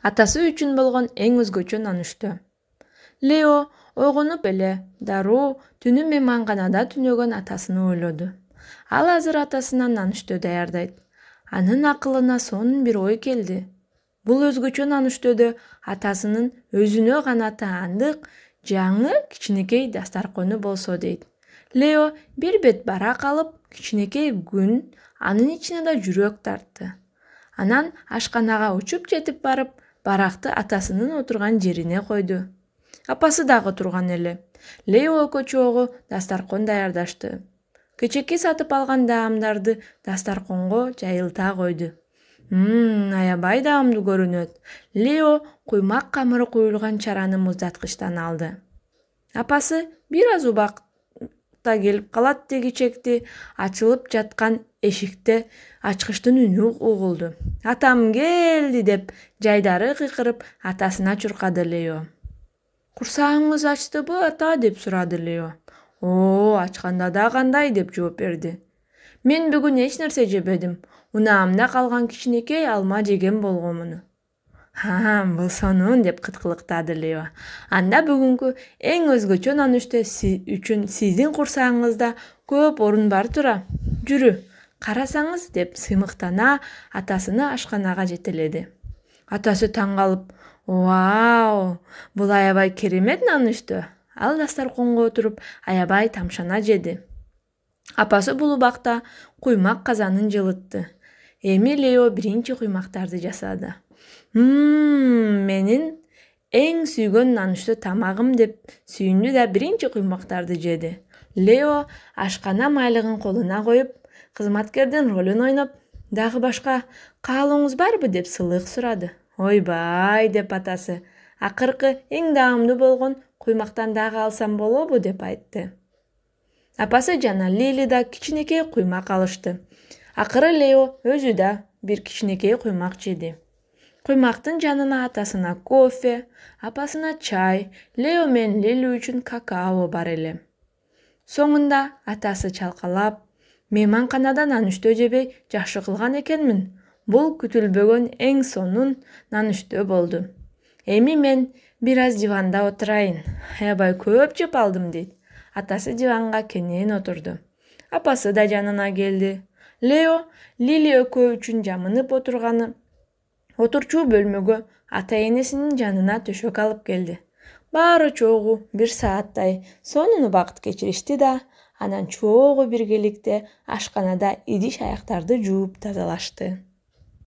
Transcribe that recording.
Атасы үчүн болгон эң өзгөчө нанүштө. Лео ойгонуп эле дароо түнү мейманканада түнөгөн атасын ойлоду. Ал азыр атасына нанүштө даярдайт. Анын акылына сонун бир ой келди. Бул өзгөчө нанүштөдө атасынын өзүнө гана таандык жаңы кичинекей дастаркону болсо дейт. Лео бир бет барак алып, кичинекей күн, анын ичине да жүрөк тартты. Анан ашканага учуп жетип барып, баракты атасынын отурган жерине койду. Апасы дагы турган эле. Лео экөө чогуу дастаркон даярдашты. Кечеки сатып алган даамдарды дастарконго жайылта койду. Аябай даамдуу көрүнөт. Лео куймак камыры куюлган чараны муздаткычтан алды. Апасы бир аз убакта келип калат дегичекти ачылып жаткан эшикте ачкычтын үнү угулду. Атам келди деп жайдары кыйкырып атасына чуркады Лео. Курсагыңыз ачтыбы ата деп сурады Лео. Ачканда да кандай деп жооп берди. Мен бүгүн эч нерсе жебедим. Унаамда калган кичинекей алма жеген болгомун. Бул сонун деп кыткылыктады Лео. Анда бүгүнкү эң өзгөчө нанүштө үчүн сиздин курсагыңызда көп орун бар тура. Жүрү, карасаңыз деп сыймыктана атасыны ашканага жетеледи. Атасы таң калып, вау, бул аябай керемет нанүштө. Ал дастарконго отуруп аябай тамшана жеди. Апасы бул убакта куймак казанын жылытты. Эми Лео биринчи куймактарды жасады. Менин эң сүйгөн нанүштө тамагым деп сүйүндү да биринчи куймактарды жеди. Лео ашкана майлыгын колуна коюп, кызматкердин ролун ойноп, дагы башка каалооңуз барбы деп сылык сурады. Ойбай деп атасы, акыркы эң даамдуу болгон куймактан дагы алсам болобу деп айтты. Апасы жана Лили да кичинекей куймак алышты. Акыры Лео өзү да бир кичинекей куймак жеди. Куймактын жанына атасына кофе, апасына чай, Лео менен Лили үчүн какао бар эле. Соңунда атасы чалкалап, мейманканада нанүштө жебей жакшы кылган экенмин. Бул күтүлбөгөн эң сонун нанүштө болду. Эми мен бир аз диванда отурайын. Аябай көп жеп алдым дейт. Атасы диванга кенен отурду. Апасы да жанына келди. Лео Лили экөө үчүн жамынып отурчу бөлмөгө ата-энесинин жанына төшөк алып келди. Баары чогуу бир сааттай сонун убакыт кечиришти да, анан чогуу биргеликте ашканада идиш аяктарды жууп тазалашты.